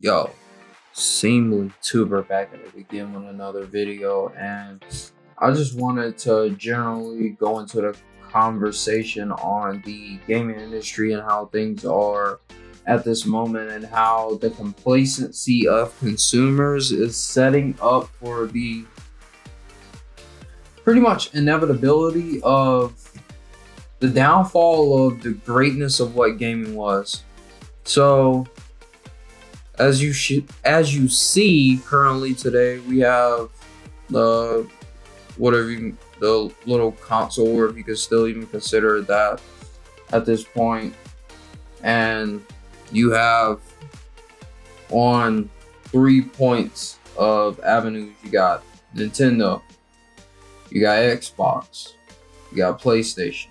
Yo, Seemlytuber back at it again with another video, and I just wanted to generally go into the conversation on the gaming industry and how things are at this moment and how the complacency of consumers is setting up for the pretty much inevitability of the downfall of the greatness of what gaming was. So as you see currently today, we have the the little console, or if you could still even consider that at this point, and you have on 3 points of avenues. You got Nintendo, you got Xbox, you got PlayStation.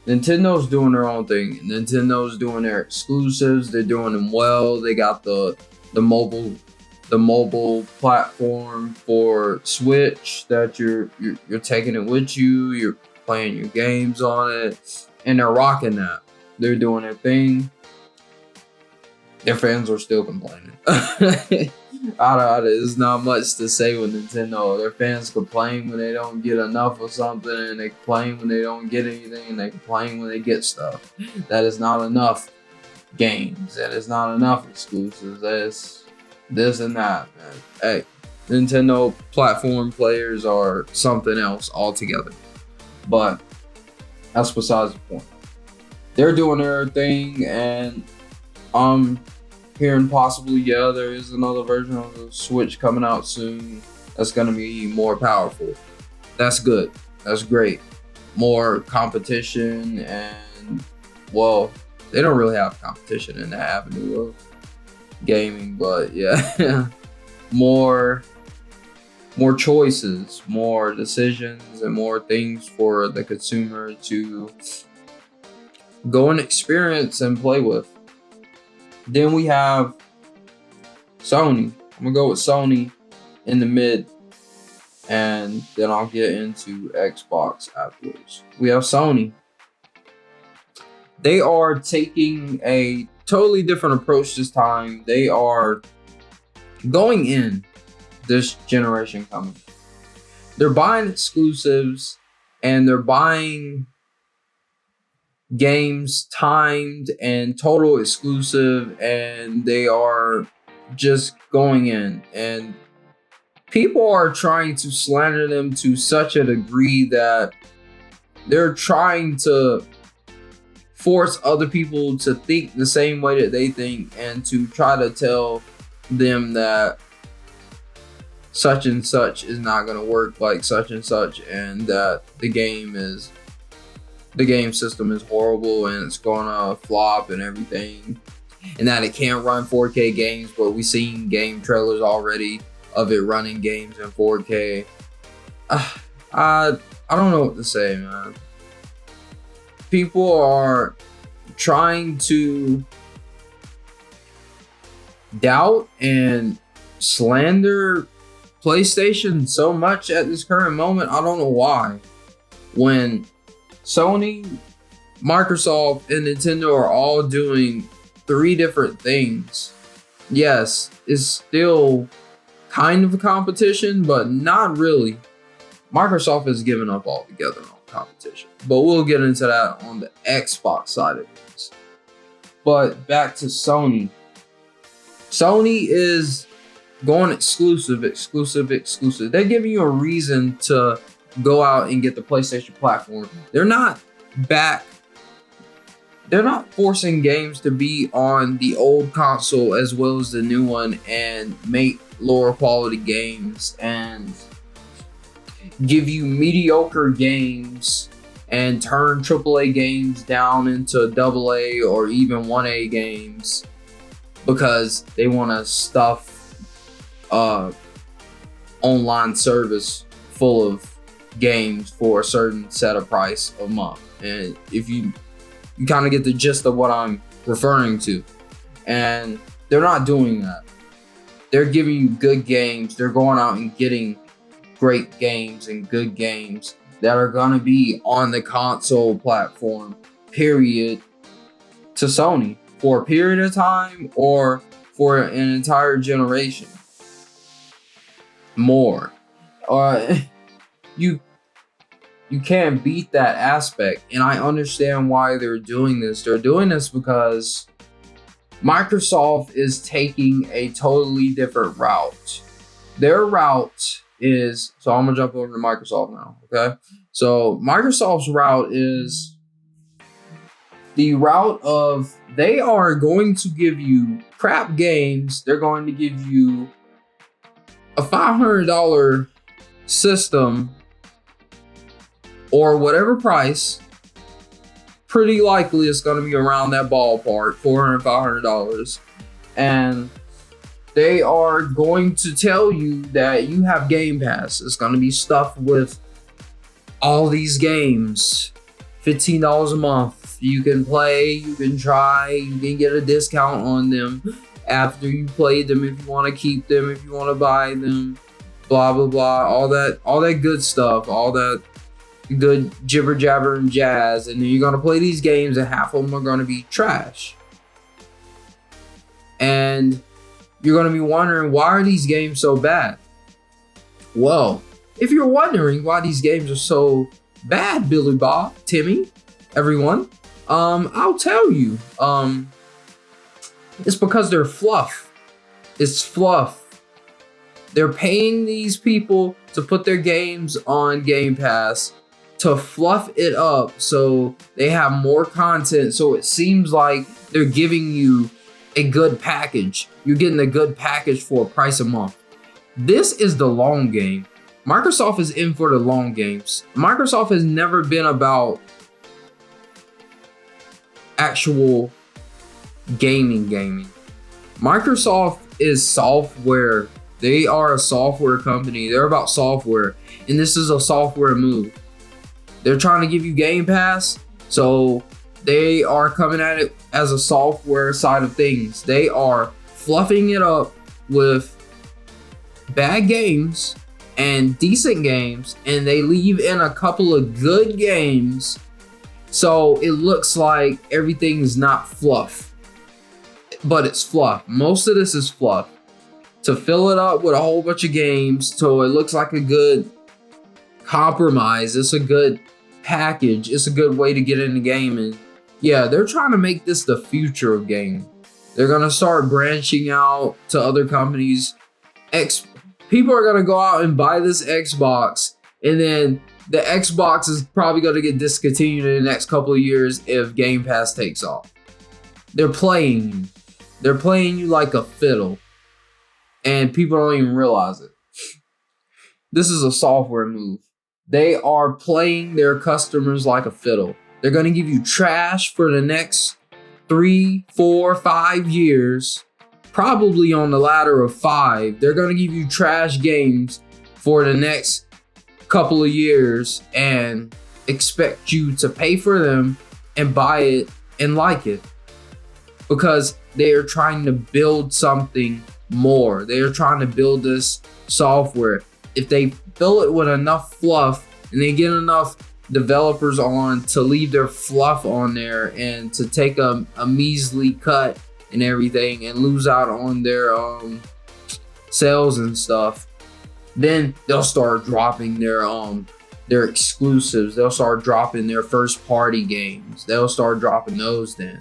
Nintendo doing their own thing. Nintendo's doing their exclusives. They're doing them well. They got the mobile platform for Switch that you're taking it with you. You're playing your games on it, and they're rocking that. They're doing their thing. Their fans are still complaining. There's not much to say with Nintendo. Their fans complain when they don't get enough of something, and they complain when they don't get anything, and they complain when they get stuff. That is not enough games. That is not enough exclusives. That's this and that, man. Hey, Nintendo platform players are something else altogether. But that's besides the point. They're doing their thing, and hearing possibly, there is another version of the Switch coming out soon that's going to be more powerful. That's good. That's great. More competition, and well, they don't really have competition in the avenue of gaming, but yeah, more choices, more decisions, and more things for the consumer to go and experience and play with. Then we have Sony. I'm gonna go with Sony in the mid, and then I'll get into Xbox afterwards. We have Sony. They are taking a totally different approach this time. They are going in this generation coming. They're buying exclusives, and they're buying games timed and total exclusive, and they are just going in, and people are trying to slander them to such a degree that they're trying to force other people to think the same way that they think, and to try to tell them that such and such is not going to work like such and such, and that the game system is horrible and it's gonna flop and everything, and that it can't run 4K games. But we've seen game trailers already of it running games in 4K. I don't know what to say, man. People are trying to doubt and slander PlayStation so much at this current moment. I don't know why. When Sony, Microsoft, and Nintendo are all doing 3 different things. Yes, it's still kind of a competition, but not really. Microsoft has given up altogether on competition, but we'll get into that on the Xbox side of things. But back to Sony. Sony is going exclusive. They're giving you a reason to go out and get the PlayStation platform. They're not forcing games to be on the old console as well as the new one and make lower quality games and give you mediocre games and turn AAA games down into AA or even 1A games because they want to stuff online service full of games for a certain set of price a month. And if you kind of get the gist of what I'm referring to, and they're not doing that. They're giving you good games. They're going out and getting great games and good games that are going to be on the console platform, period, to Sony for a period of time, or for an entire generation. More. You can't beat that aspect. And I understand why they're doing this. They're doing this because Microsoft is taking a totally different route. Their route is, so I'm gonna jump over to Microsoft now, okay? So Microsoft's route is the route of, they are going to give you crap games. They're going to give you a $500 system or whatever price. Pretty likely it's going to be around that ballpark, $400, $500. And they are going to tell you that you have Game Pass. It's going to be stuffed with all these games, $15 a month. You can play, you can try, you can get a discount on them after you play them if you want to keep them, if you want to buy them, blah, blah, blah. All that good stuff, all that good jibber jabber and jazz. And then you're going to play these games and half of them are going to be trash. And you're going to be wondering, why are these games so bad? Well, if you're wondering why these games are so bad, Billy Bob, Timmy, everyone, I'll tell you. It's because they're fluff. It's fluff. They're paying these people to put their games on Game Pass to fluff it up so they have more content, so it seems like they're giving you a good package. You're getting a good package for a price a month. This is the long game. Microsoft is in for the long games. Microsoft has never been about actual gaming. Microsoft is software. They are a software company. They're about software, and this is a software move. They're trying to give you Game Pass, so they are coming at it as a software side of things. They are fluffing it up with bad games and decent games, and they leave in a couple of good games, so it looks like everything's not fluff, but it's fluff. Most of this is fluff to fill it up with a whole bunch of games so it looks like a good compromise. It's a good package. It's a good way to get into gaming. Yeah, they're trying to make this the future of gaming. They're gonna start branching out to other companies. People are gonna go out and buy this Xbox, and then the Xbox is probably gonna get discontinued in the next couple of years if Game Pass takes off. They're playing you. They're playing you like a fiddle, and people don't even realize it. This is a software move. They are playing their customers like a fiddle. They're going to give you trash for the next 3, 4, 5 years, probably on the ladder of 5. They're going to give you trash games for the next couple of years and expect you to pay for them and buy it and like it, because they are trying to build something more. They are trying to build this software. If they fill it with enough fluff and they get enough developers on to leave their fluff on there and to take a measly cut and everything and lose out on their sales and stuff, then they'll start dropping their exclusives. They'll start dropping their first party games. They'll start dropping those then.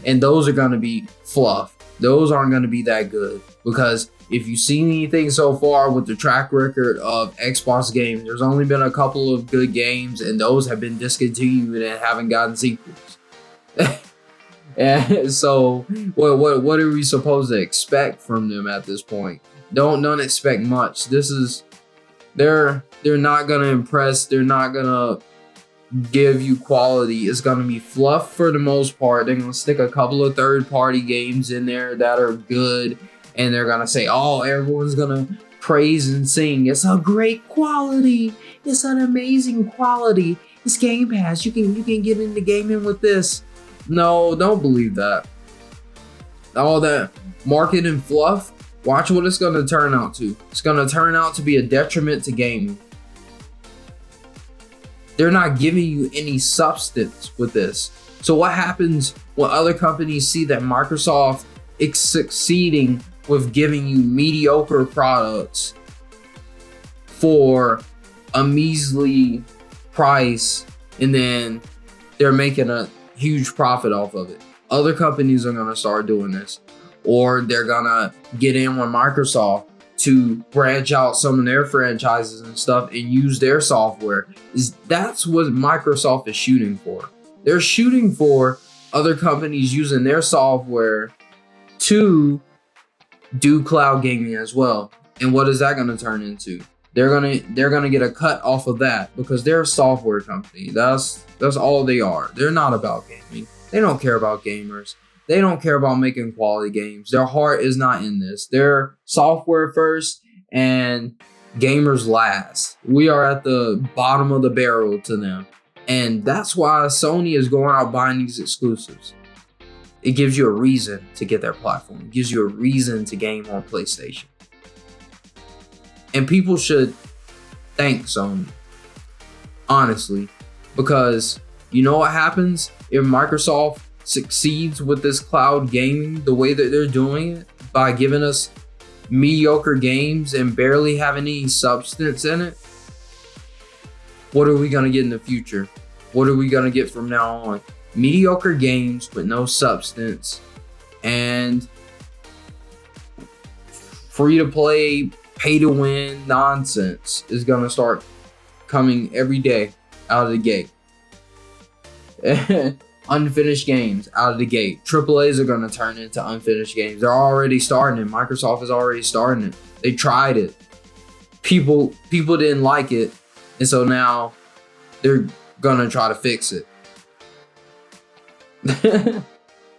And those are going to be fluff. Those aren't going to be that good, because if you've seen anything so far with the track record of Xbox games, there's only been a couple of good games, and those have been discontinued and haven't gotten sequels. And so, what are we supposed to expect from them at this point? Don't expect much. This is, they're not gonna impress. They're not gonna give you quality. It's gonna be fluff for the most part. They're gonna stick a couple of third-party games in there that are good, and they're gonna say, "Oh, everyone's gonna praise and sing. It's a great quality. It's an amazing quality. It's Game Pass. You can get into gaming with this." No, don't believe that. All that marketing fluff. Watch what it's gonna turn out to. It's gonna turn out to be a detriment to gaming. They're not giving you any substance with this. So what happens when other companies see that Microsoft it's succeeding with giving you mediocre products for a measly price, and then they're making a huge profit off of it. Other companies are gonna start doing this, or they're gonna get in with Microsoft to branch out some of their franchises and stuff and use their software. That's what Microsoft is shooting for. They're shooting for other companies using their software to do cloud gaming as well. And what is that going to turn into? They're gonna get a cut off of that because they're a software company. That's all they are. They're not about gaming. They don't care about gamers. They don't care about making quality games. Their heart is not in this. They're software first and gamers last. We are at the bottom of the barrel to them. And that's why Sony is going out buying these exclusives. It gives you a reason to get their platform. It gives you a reason to game on PlayStation. And people should thank Sony, honestly, because you know what happens if Microsoft succeeds with this cloud gaming the way that they're doing it, by giving us mediocre games and barely having any substance in it? What are we going to get in the future? What are we going to get from now on? Mediocre games with no substance and free to play, pay to win nonsense is going to start coming every day out of the gate. Unfinished games out of the gate. AAAs are going to turn into unfinished games. They're already starting it. Microsoft is already starting it. They tried it. People didn't like it. And so now they're going to try to fix it.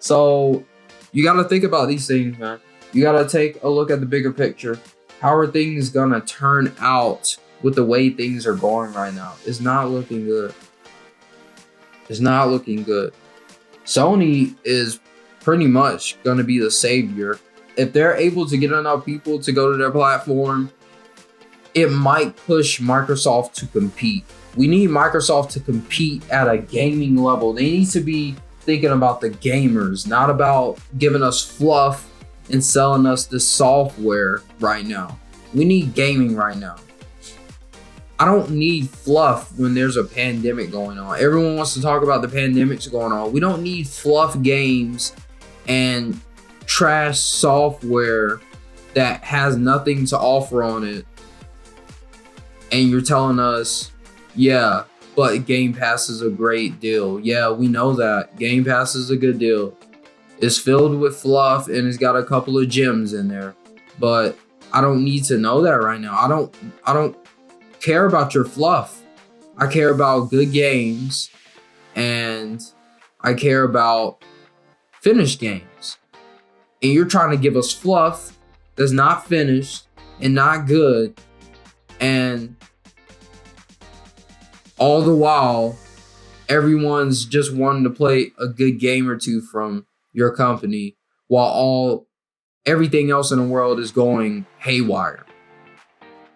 So you got to think about these things, man. You got to take a look at the bigger picture. How are things going to turn out with the way things are going right now? It's not looking good. It's not looking good. Sony is pretty much going to be the savior. If they're able to get enough people to go to their platform, it might push Microsoft to compete. We need Microsoft to compete at a gaming level. They need to be thinking about the gamers, not about giving us fluff and selling us the software right now. We need gaming right now. I don't need fluff when there's a pandemic going on. Everyone wants to talk about the pandemics going on. We don't need fluff games and trash software that has nothing to offer on it. And you're telling us, yeah, but Game Pass is a great deal. Yeah, we know that. Game Pass is a good deal. It's filled with fluff and it's got a couple of gems in there. But I don't need to know that right now. I don't care about your fluff. I care about good games, and I care about finished games. And you're trying to give us fluff that's not finished and not good, and all the while everyone's just wanting to play a good game or two from your company while everything else in the world is going haywire.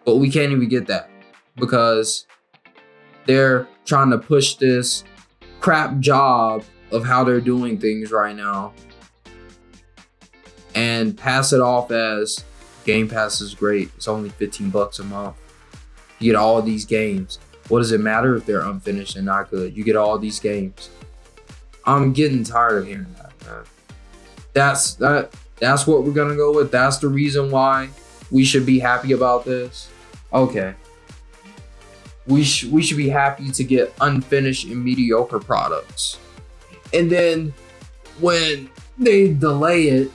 But we can't even get that, because they're trying to push this crap job of how they're doing things right now and pass it off as Game Pass is great. It's only $15 a month. You get all these games. What does it matter if they're unfinished and not good? You get all these games. I'm getting tired of hearing that, man. That's what we're gonna go with. That's the reason why we should be happy about this. Okay. We should be happy to get unfinished and mediocre products. And then when they delay it,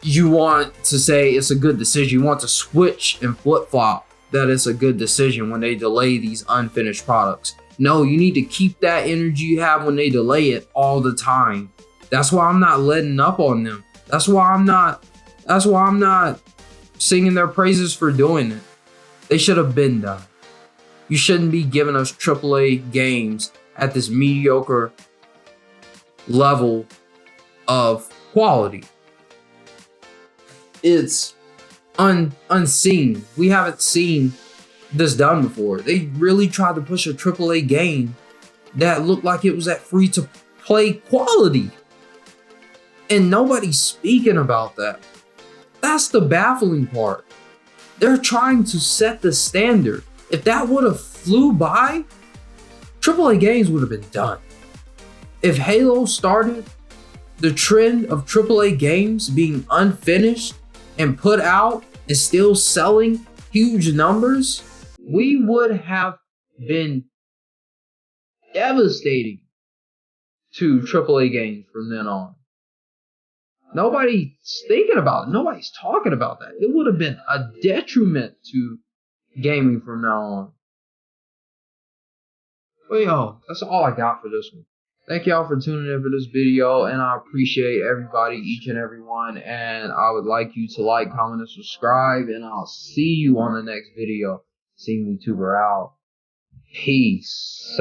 you want to say it's a good decision. You want to switch and flip-flop that it's a good decision when they delay these unfinished products. No, you need to keep that energy you have when they delay it all the time. That's why I'm not letting up on them. That's why I'm not singing their praises for doing it. They should have been done. You shouldn't be giving us AAA games at this mediocre level of quality. It's unseen. We haven't seen this done before. They really tried to push a AAA game that looked like it was at free to play quality. And nobody's speaking about that. That's the baffling part. They're trying to set the standard. If that would have flew by, AAA games would have been done. If Halo started the trend of AAA games being unfinished and put out and still selling huge numbers, we would have been devastating to AAA games from then on. Nobody's thinking about it. Nobody's talking about that. It would have been a detriment to gaming from now on. But yo, that's all I got for this one. Thank y'all for tuning in for this video, and I appreciate everybody, each and every one, and I would like you to like, comment, and subscribe, and I'll see you on the next video. Seemlytuber out. Peace.